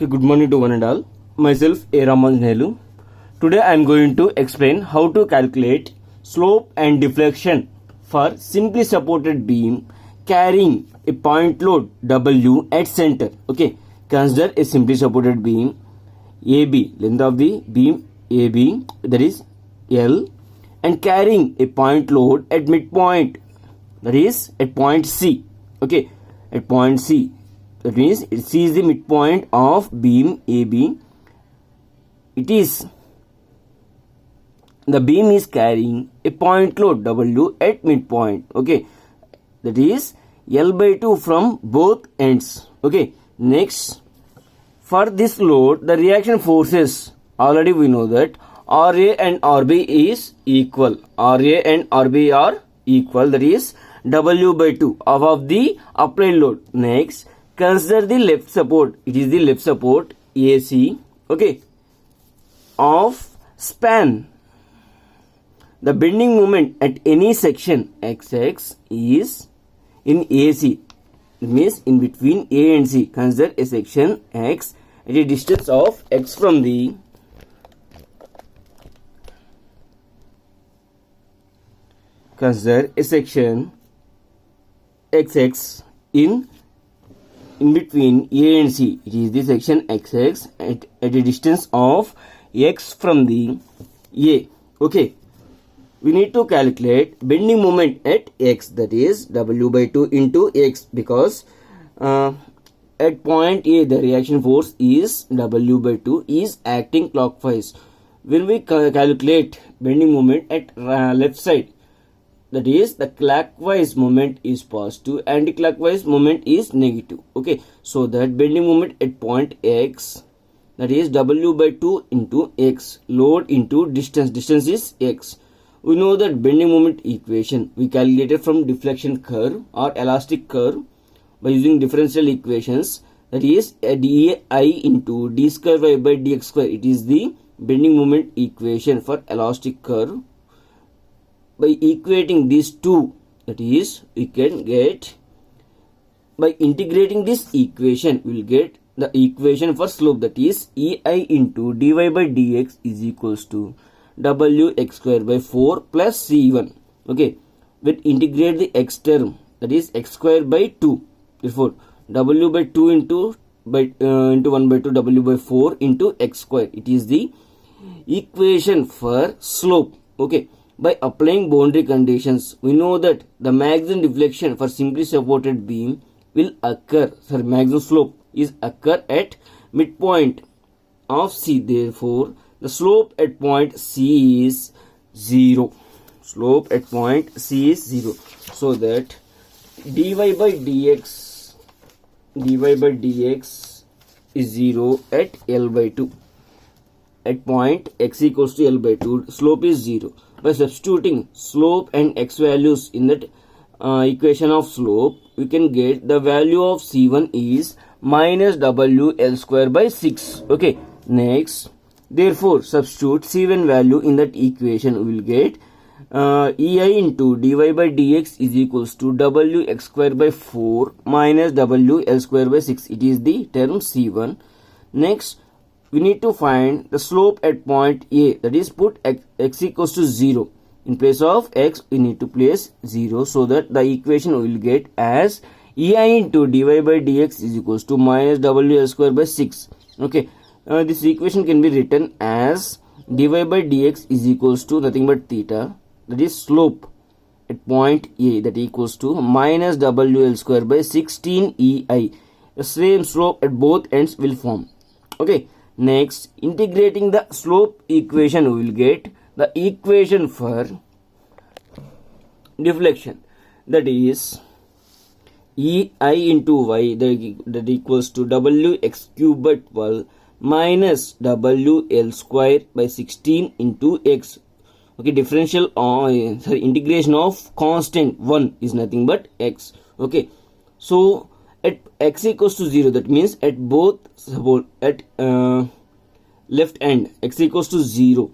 Okay, good morning to one and all. Myself A. Ramanjnelu. Today I am going to explain how to calculate slope and deflection for simply supported beam carrying a point load W at center. Okay, consider a simply supported beam AB, length of the beam AB, that is L, and carrying a point load at midpoint, that is at point C. Okay, at point C. That means C is the midpoint of beam AB. The beam is carrying a point load W at midpoint. Okay, that is L by 2 from both ends. Okay, next, for this load, the reaction forces, already we know that RA and RB is equal. RA and RB are equal, that is W by 2 of the applied load. Next, consider the left support. It is the left support AC. Okay, of span. The bending moment at any section XX is in AC. It means in between A and C. Consider a section X at a distance of X from the consider a section XX in between A and C. It is the section XX at a distance of X from the A. Okay, we need to calculate bending moment at X, that is W by 2 into X, because at point A the reaction force is W by 2 is acting clockwise. When we calculate bending moment at left side, that is the clockwise moment is positive, anti-clockwise moment is negative. Okay, so that bending moment at point X, that is W by 2 into X, load into distance is X. We know that bending moment equation we calculated from deflection curve or elastic curve by using differential equations, that is dI into d square y by dx square. It is the bending moment equation for elastic curve. By equating these two, that is we can get, by integrating this equation we will get the equation for slope, that is EI into dy by dx is equals to Wx square by 4 plus C1. Okay, we'll integrate the x term, that is x square by 2. Therefore, W by 2 into 1 by 2 W by 4 into x square. It is the equation for slope. Okay, by applying boundary conditions, we know that the maximum deflection for simply supported beam will occur, maximum slope is occur at midpoint of C. Therefore, the slope at point C is 0. Slope at point C is 0. So that dy by dx is 0 at L by 2. At point X equals to L by 2, slope is 0. By substituting slope and X values in that equation of slope, we can get the value of C1 is minus WL square by 6. Okay, next, therefore substitute C1 value in that equation, we will get EI into dy by dx is equals to Wx square by 4 minus WL square by 6. It is the term C1. Next, we need to find the slope at point A, that is put x equals to 0. In place of x, we need to place 0, so that the equation we will get as EI into dy by dx is equals to minus WL square by 6. Okay, this equation can be written as dy by dx is equals to nothing but theta, that is slope at point A, that equals to minus WL square by 16 EI. The same slope at both ends will form. Okay, next, integrating the slope equation, we will get the equation for deflection, that is EI into y, that equals to Wx cube by 12 minus WL square by 16 into x. Okay, differential integration of constant 1 is nothing but x. Okay, so at x equals to 0, that means at both support at left end x equals to 0,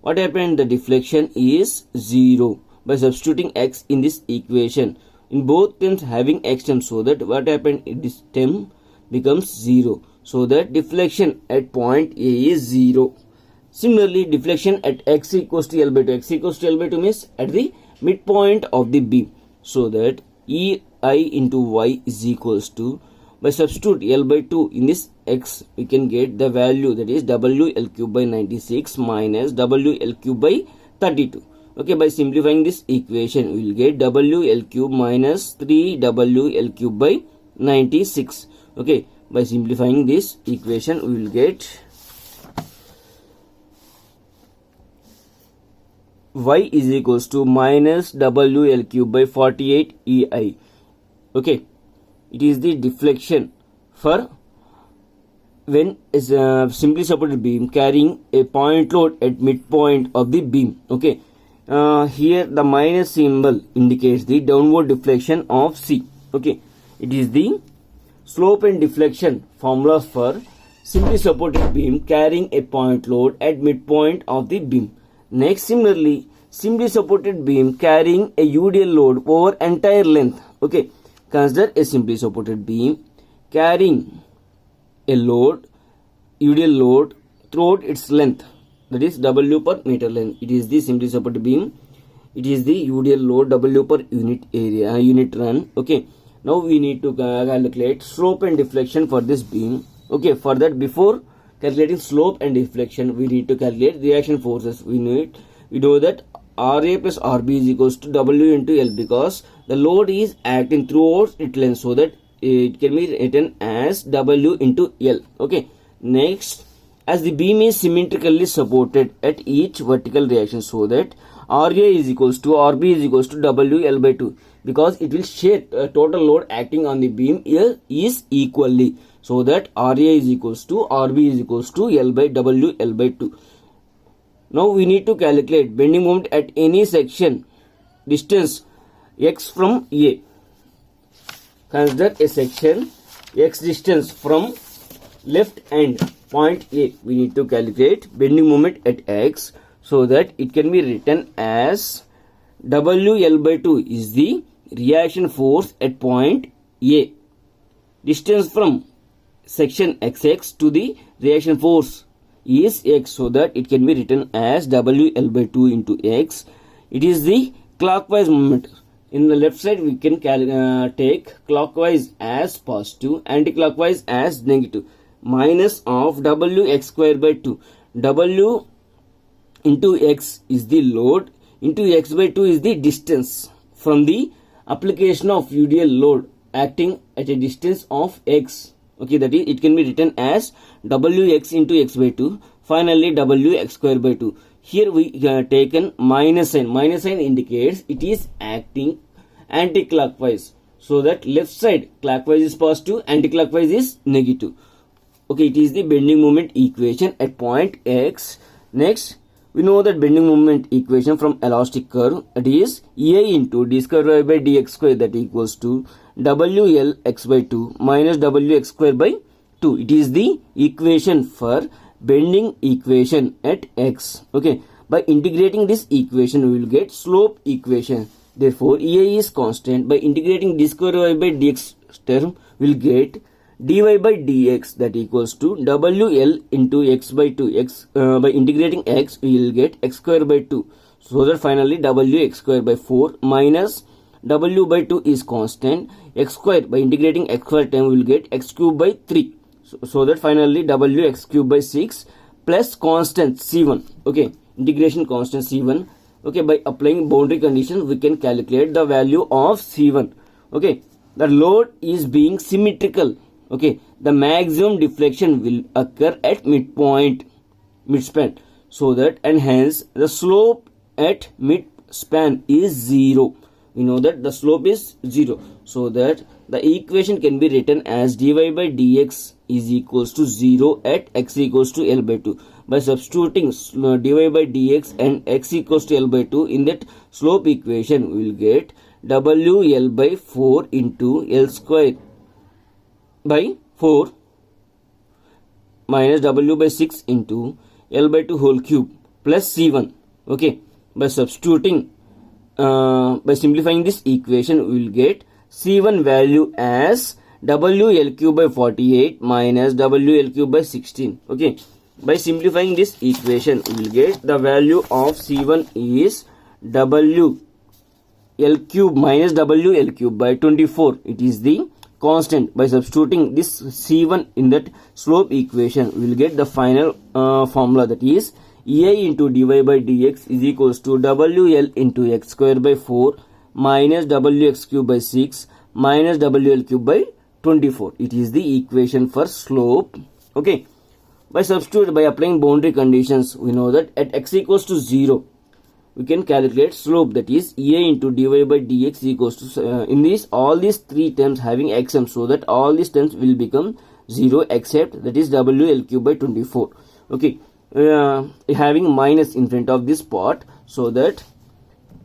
what happened? The deflection is 0. By substituting x in this equation, in both terms having x term, so that what happened, this term becomes 0. so that deflection at point A is 0. Similarly, deflection at x equals to L by 2. X equals to L by 2 means at the midpoint of the beam. So that EI into Y is equals to, by substitute L by 2 in this x, we can get the value, that is WL cube by 96 minus WL cube by 32. Okay, by simplifying this equation, we will get WL cube minus 3WL cube by 96. Okay, by simplifying this equation, we will get Y is equals to minus WL cube by 48 EI. Okay, it is the deflection for when is a simply supported beam carrying a point load at midpoint of the beam. Okay, here the minus symbol indicates the downward deflection of C. Okay, it is the slope and deflection formulas for simply supported beam carrying a point load at midpoint of the beam. Next, similarly, simply supported beam carrying a UDL load over entire length. Okay, consider a simply supported beam carrying a load, UDL load throughout its length, that is W per meter length. It is the simply supported beam. It is the UDL load W per unit area, unit run. Okay, now we need to calculate slope and deflection for this beam. Okay, for that, before calculating slope and deflection, we need to calculate reaction forces. We know that RA plus RB is equals to W into L, because the load is acting throughout its length, so that it can be written as W into L. Okay, next, as the beam is symmetrically supported at each vertical reaction, so that RA is equals to RB is equals to W L by 2, because it will share total load acting on the beam is equally, so that RA is equals to RB is equals to L by W L by 2. Now we need to calculate bending moment at any section distance x from A. Consider a section x distance from left end point A. We need to calculate bending moment at x, so that it can be written as WL by 2 is the reaction force at point A. Distance from section XX to the reaction force is x, so that it can be written as WL by 2 into x. It is the clockwise moment. In the left side, we can take clockwise as positive, anti-clockwise as negative. Minus of Wx square by 2. W into x is the load, into x by 2 is the distance from the application of UDL load acting at a distance of x. Okay, that is, it can be written as Wx into x by 2. Finally, Wx square by 2. Here we taken minus sign. Minus sign indicates it is acting anti-clockwise. So that left side clockwise is positive, anti-clockwise is negative. Okay, it is the bending moment equation at point x. Next, we know that bending moment equation from elastic curve, it is EI into d square y by dx square, that equals to WL x by 2 minus WX square by 2. It is the equation for bending equation at x. Okay, by integrating this equation, we will get slope equation. Therefore, EI is constant. By integrating d square y by dx term, we will get dy by dx, that equals to WL into x by 2. By integrating x, we will get x square by 2. So that finally Wx square by 4 minus W by 2 is constant. X square, by integrating x square term, we will get x cube by 3. So that finally Wx cube by 6 plus constant C1. Okay, integration constant C1. Okay, by applying boundary conditions, we can calculate the value of C1. Okay, the load is being symmetrical. Okay, the maximum deflection will occur at midspan, so that, and hence the slope at midspan is 0. We know that the slope is 0, so that the equation can be written as dy by dx is equals to 0 at x equals to L by 2. By substituting dy by dx and x equals to L by 2 in that slope equation, we will get WL by 4 into L square by 4 minus W by 6 into L by 2 whole cube plus C1. Okay, by substituting, by simplifying this equation, we will get C1 value as WL cube by 48 minus WL cube by 16. Okay, by simplifying this equation, we will get the value of C1 is WL cube minus WL cube by 24. It is the constant. By substituting this C1 in that slope equation, we will get the final formula, that is EI into dy by dx is equals to WL into x square by 4 minus WX cube by 6 minus WL cube by 24. It is the equation for slope. Okay. By applying boundary conditions, we know that at x equals to 0, we can calculate slope, that is EI into dy by dx equals to, in this all these three terms having xm, so that all these terms will become 0 except that is WL cube by 24. Okay, having minus in front of this part, so that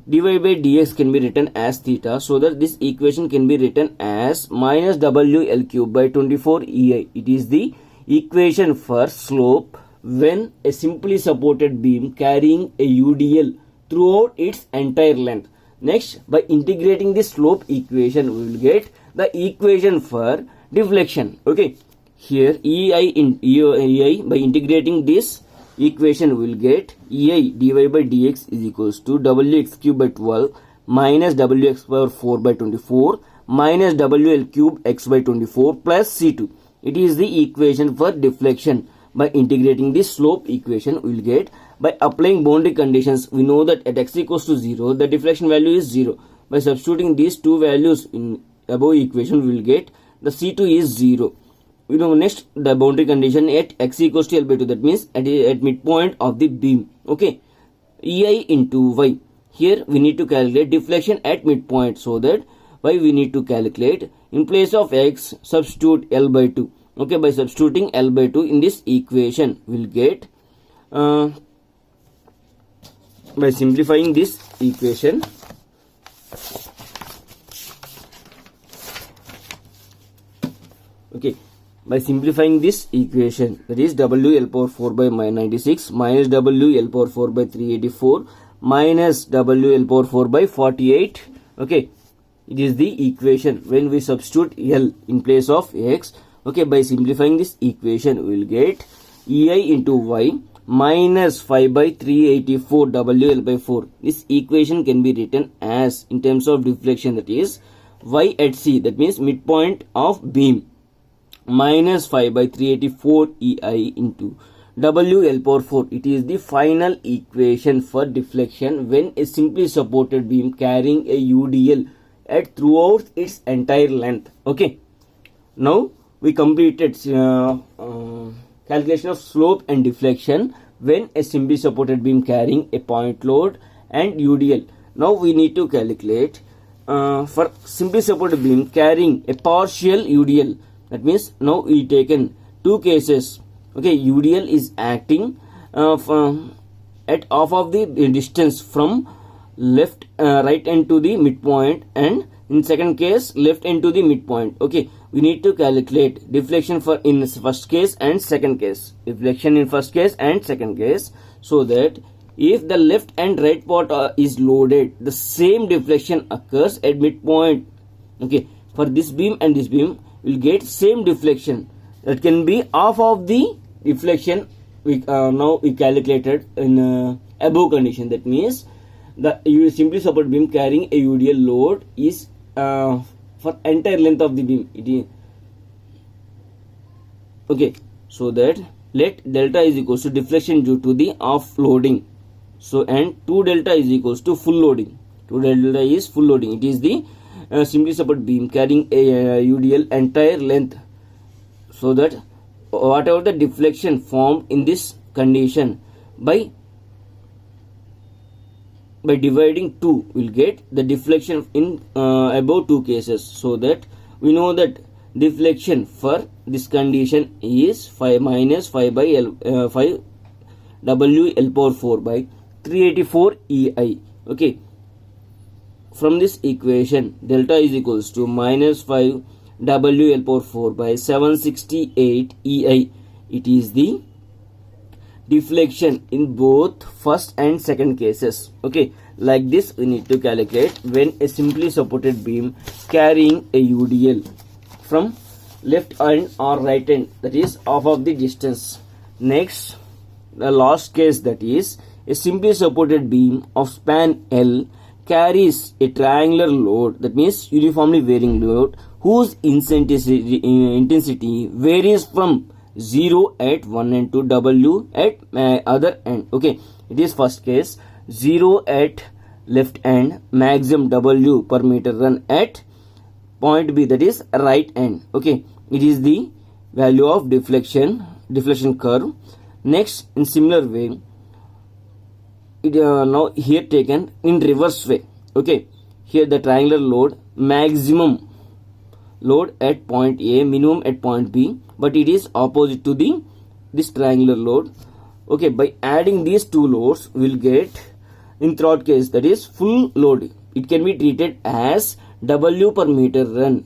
dy by dx can be written as theta, so that this equation can be written as minus WL cube by 24 EI. It is the equation for slope when a simply supported beam carrying a UDL throughout its entire length. Next, by integrating this slope equation, we will get the equation for deflection. Okay, here EI by integrating this equation, we will get EI dy by dx is equals to WX cube by 12 minus WX power 4 by 24 minus WL cube x by 24 plus C2. It is the equation for deflection. By integrating this slope equation, we will get, by applying boundary conditions, we know that at x equals to 0, the deflection value is 0. By substituting these two values in above equation, we will get the C2 is 0. We know next the boundary condition at x equals to L by 2, that means at midpoint of the beam. Okay, EI into y. Here we need to calculate deflection at midpoint, so that y we need to calculate, in place of x substitute L by 2. Okay, by substituting L by 2 in this equation, we will get, by simplifying this equation, okay, by simplifying this equation, that is WL power 4 by 96 minus WL power 4 by 384 minus WL power 4 by 48. Okay, it is the equation when we substitute L in place of x. Okay, by simplifying this equation, we will get EI into y minus 5 by 384 WL by 4. This equation can be written as, in terms of deflection, that is y at C, that means midpoint of beam, minus 5 by 384 EI into WL power 4. It is the final equation for deflection when a simply supported beam carrying a UDL at throughout its entire length. Okay, now we completed calculation of slope and deflection when a simply supported beam carrying a point load and UDL. Now we need to calculate for simply supported beam carrying a partial UDL. That means now we taken two cases. Okay, UDL is acting at half of the distance from left right end to the midpoint, and in second case left end to the midpoint. Okay, we need to calculate deflection for in first case and second case, deflection in first case and second case, so that if the left and right part is loaded, the same deflection occurs at midpoint. Okay, for this beam and this beam, will get same deflection, that can be half of the deflection we now we calculated in above condition. That means the simply support beam carrying a UDL load is for entire length of the beam. It is okay, so that let delta is equals to deflection due to the offloading. So and 2 delta is equals to full loading. 2 delta is full loading. It is the simply support beam carrying a UDL entire length, so that whatever the deflection formed in this condition, by dividing 2 will get the deflection in above two cases, so that we know that deflection for this condition is 5 minus 5 by L 5 WL power 4 by 384 EI. Okay, from this equation, delta is equals to minus 5 WL power 4 by 768 EI. It is the deflection in both first and second cases. Okay, like this we need to calculate when a simply supported beam carrying a UDL from left end or right end, that is half of the distance. Next, the last case, that is a simply supported beam of span L carries a triangular load, that means uniformly varying load, whose intensity varies from 0 at one end to W at other end. Okay, it is first case, 0 at left end, maximum W per meter run at point B, that is right end. Okay, it is the value of deflection curve. Next, in similar way, it now here taken in reverse way. Okay, here the triangular load, maximum load at point A, minimum at point B, but it is opposite to this triangular load. Okay, by adding these two loads, we'll get in third case, that is full load. It can be treated as W per meter run,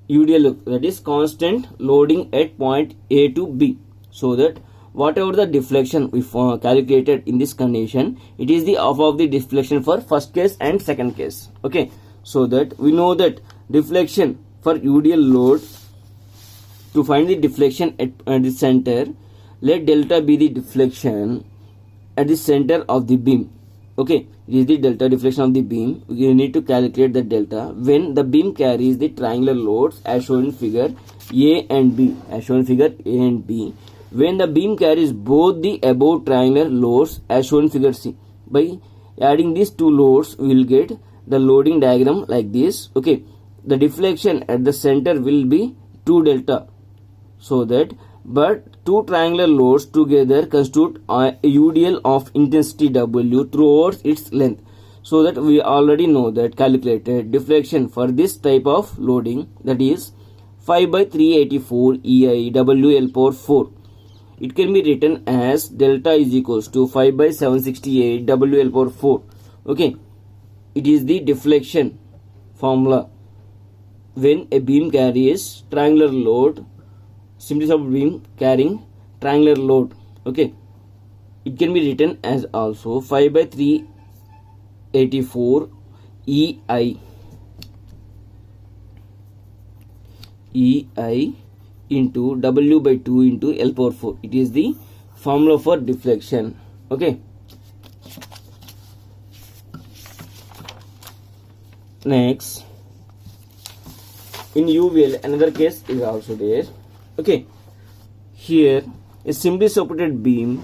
UDL, that is constant loading at point A to B, so that whatever the deflection we calculated in this condition, it is the half of the deflection for first case and second case. Okay, so that we know that deflection for UDL load, to find the deflection at the center, let delta be the deflection at the center of the beam. Okay, it is the delta deflection of the beam. We need to calculate the delta when the beam carries the triangular loads as shown in figure A and B, when the beam carries both the above triangular loads as shown in figure C. By adding these two loads, we will get the loading diagram like this. Okay, the deflection at the center will be 2 delta, so that but two triangular loads together constitute a UDL of intensity W throughout its length, so that we already know that calculated deflection for this type of loading, that is 5 by 384 EI WL power 4. It can be written as delta is equals to 5 by 768 WL power 4. Okay, it is the deflection formula when a beam carries triangular load, simply supported beam carrying triangular load. Okay, it can be written as also 5 by 384 EI into W by 2 into L power 4. It is the formula for deflection. Okay, next, in UVL another case is also there. Okay, here a simply supported beam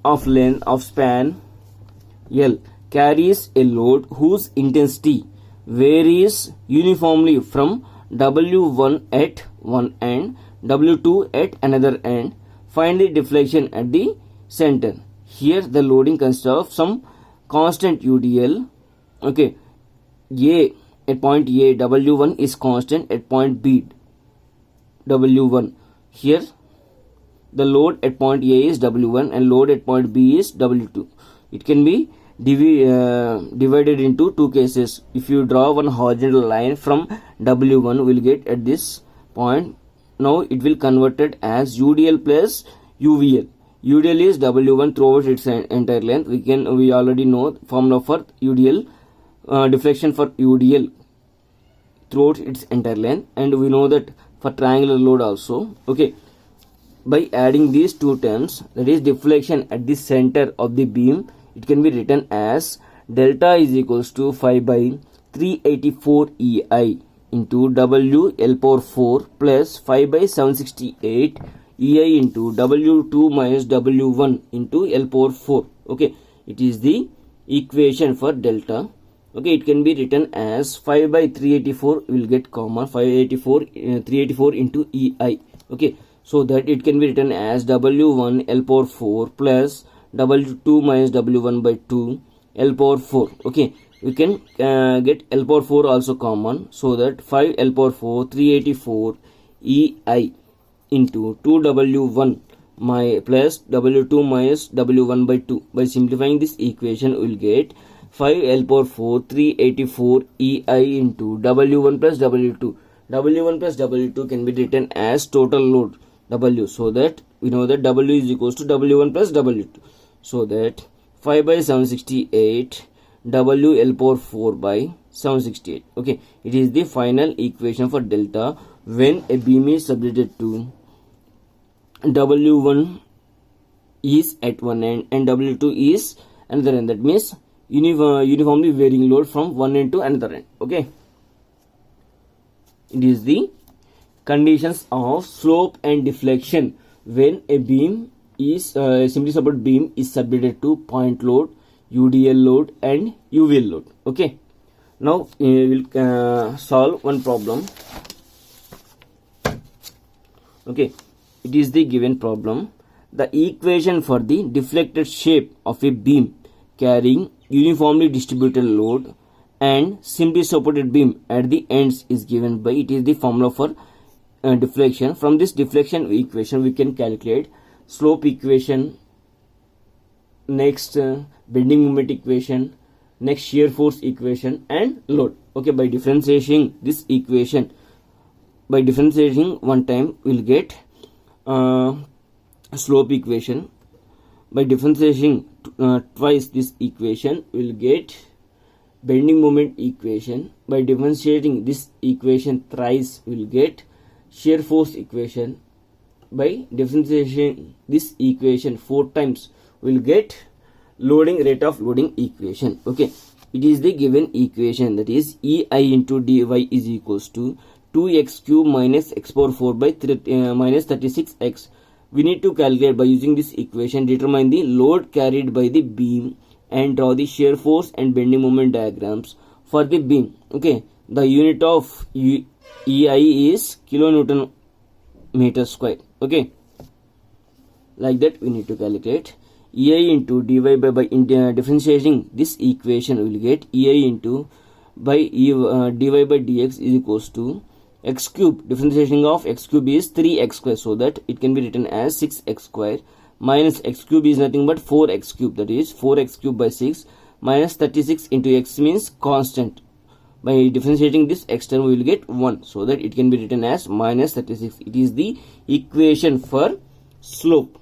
of length of span L carries a load whose intensity varies uniformly from W1 at one end, W2 at another end. Find the deflection at the center. Here the loading consists of some constant UDL. Okay, A at point A, W1 is constant, at point B, W1. Here the load at point A is W1 and load at point B is W2. It can be divided into two cases. If you draw one horizontal line from W1, we'll get at this point. Now it will converted as UDL plus UVL. UDL is W1 throughout its entire length. We already know formula for UDL, deflection for UDL throughout its entire length, and we know that for triangular load also. Okay, by adding these two terms, that is deflection at the center of the beam, it can be written as delta is equals to 5 by 384 EI into W L power 4 plus 5 by 768 EI into W2 minus W1 into L power 4. Okay, it is the equation for delta. Okay, it can be written as 5 by 384, will get common, 384 into EI. Okay, so that it can be written as W1 L power 4 plus W2 minus W1 by 2 L power 4. Okay, we can get L power 4 also common, so that 5 L power 4 384 EI into 2 W1 plus W2 minus W1 by 2. By simplifying this equation, we will get 5 L power 4 384 EI into W1 plus W2. W1 plus W2 can be written as total load W, so that we know that W is equals to W1 plus W2. So that 5 by 768 W L power 4 by 768. Okay, it is the final equation for delta when a beam is subjected to W1 is at one end and W2 is another end. That means uniformly varying load from one end to another end. Okay, it is the conditions of slope and deflection when a beam is simply supported beam is subjected to point load, UDL load and UVL load. Okay, now we will solve one problem. Okay, it is the given problem. The equation for the deflected shape of a beam carrying uniformly distributed load and simply supported beam at the ends is given by, it is the formula for deflection. From this deflection equation we can calculate slope equation, next bending moment equation, next shear force equation and load. Okay, by differentiating this equation, by differentiating one time we will get slope equation. By differentiating twice this equation we will get bending moment equation. By differentiating this equation thrice we will get shear force equation. By differentiating this equation 4 times we will get loading rate of loading equation. Okay, it is the given equation, that is EI into dy is equals to 2x cube minus x power 4 by minus 36x. We need to calculate by using this equation, determine the load carried by the beam and draw the shear force and bending moment diagrams for the beam. Okay, the unit of EI is kilonewton meter square. Okay, like that we need to calculate EI into dy by differentiating this equation we will get EI into by dy by dx is equals to x cube. Differentiation of x cube is 3x square, so that it can be written as 6x square minus x cube is nothing but 4x cube, that is 4x cube by 6 minus 36 into x means constant. By differentiating this x term we will get 1, so that it can be written as minus 36. It is the equation for slope.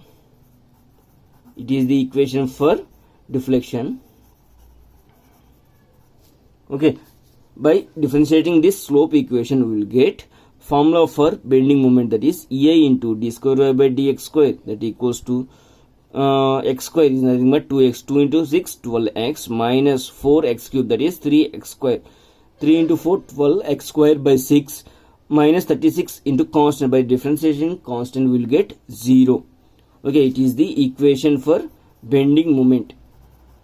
It is the equation for deflection. Okay, by differentiating this slope equation we will get formula for bending moment, that is EI into d square y by dx square, that equals to x square is nothing but 2x, 2 into 6 12x minus 4x cube, that is 3x square, 3 into 4 12x square by 6 minus 36 into constant. By differentiation constant we will get 0. Okay, it is the equation for bending moment.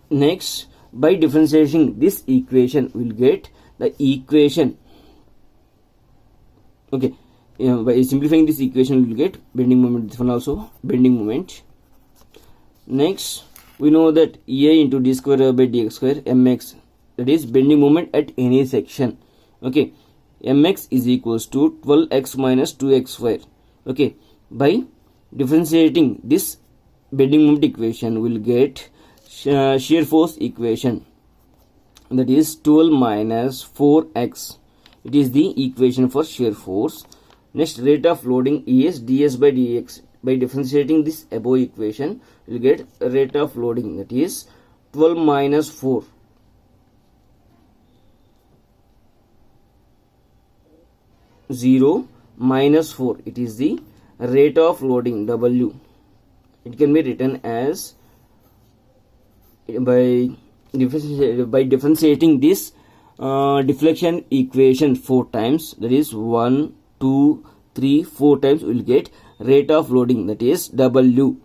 Next, by differentiating this equation we will get the equation. Okay, by simplifying this equation we will get bending moment. This one also bending moment. Next, we know that EI into d square by dx square mx, that is bending moment at any section. Okay, mx is equals to 12x minus 2x square. Okay, by differentiating this bending moment equation we will get shear force equation, that is 12 minus 4x. It is the equation for shear force. Next, rate of loading is ds by dx. By differentiating this above equation we will get rate of loading, that is 12 minus 4 0 minus 4. It is the rate of loading W. It can be written as by differentiating this deflection equation 4 times, that is 1 2 3 4 times we will get rate of loading, that is W,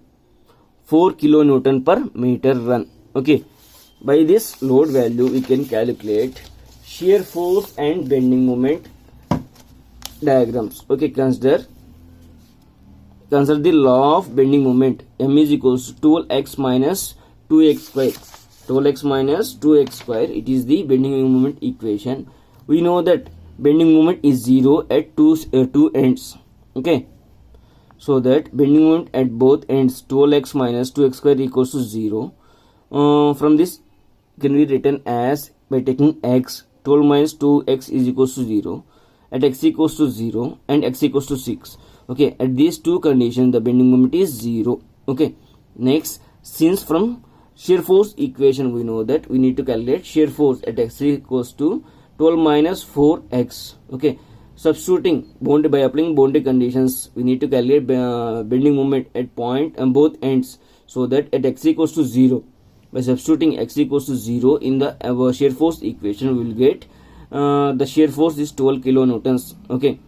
4 kilonewton per meter run. Okay, by this load value we can calculate shear force and bending moment diagrams. Okay, consider the law of bending moment. M is equals to 12x minus 2x square. 12x minus 2x square, it is the bending moment equation. We know that bending moment is 0 at two ends. Okay, so that bending moment at both ends 12x minus 2x square equals to 0. From this can be written as, by taking x, 12 minus 2x is equals to 0, at x equals to 0 and x equals to 6. Okay, at these two conditions the bending moment is 0. Okay, next, since from shear force equation we know that we need to calculate shear force at x equals to 12 minus 4x. Okay, substituting boundary by applying boundary conditions, we need to calculate bending moment at point and both ends, so that at x equals to 0, by substituting x equals to 0 in the shear force equation, we will get the shear force is 12 kilonewtons. Okay,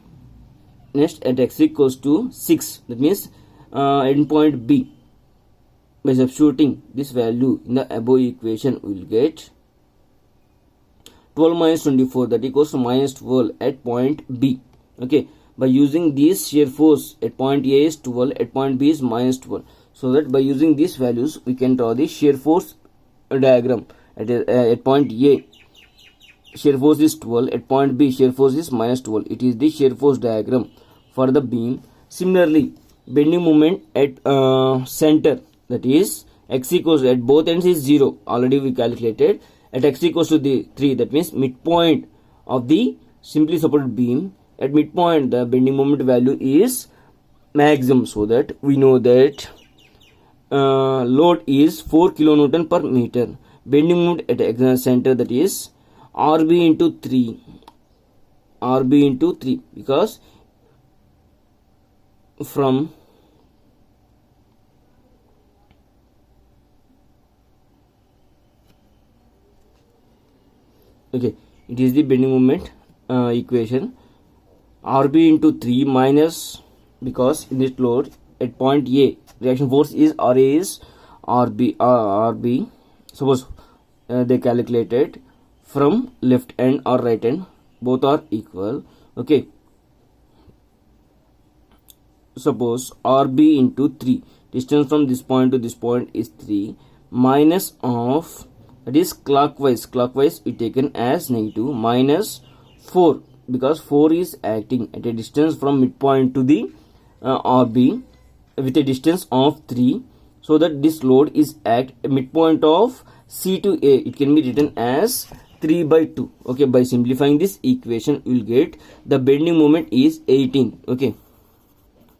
next at x equals to 6, that means end point B, by substituting this value in the above equation, we will get 12 minus 24, that equals to minus 12 at point B. Okay, by using this shear force at point A is 12, at point B is minus 12, so that by using these values we can draw the shear force diagram. At point A, shear force is 12, at point B shear force is minus 12. It is the shear force diagram for the beam. Similarly, bending moment at center, that is x equals at both ends is 0, already we calculated. At x equals to the 3, that means midpoint of the simply supported beam, at midpoint the bending moment value is maximum, so that we know that load is 4 kilonewton per meter. Bending moment at center, that is RB into 3, because from okay, it is the bending moment equation, RB into 3 minus, because in this load at point A reaction force is RA is RB. Suppose they calculated from left end or right end, both are equal. Okay, suppose RB into 3, distance from this point to this point is 3, minus of, that is clockwise we taken as negative, minus 4, because 4 is acting at a distance from midpoint to the RB with a distance of 3, so that this load is at a midpoint of C to A. It can be written as 3 by 2. Okay, by simplifying this equation, we will get the bending moment is 18. Okay,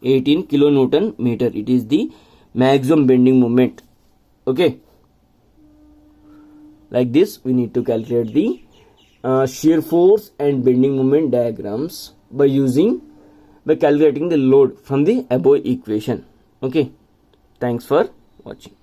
18 kilonewton meter. It is the maximum bending moment. Okay, like this we need to calculate the shear force and bending moment diagrams by calculating the load from the above equation. Okay, thanks for watching.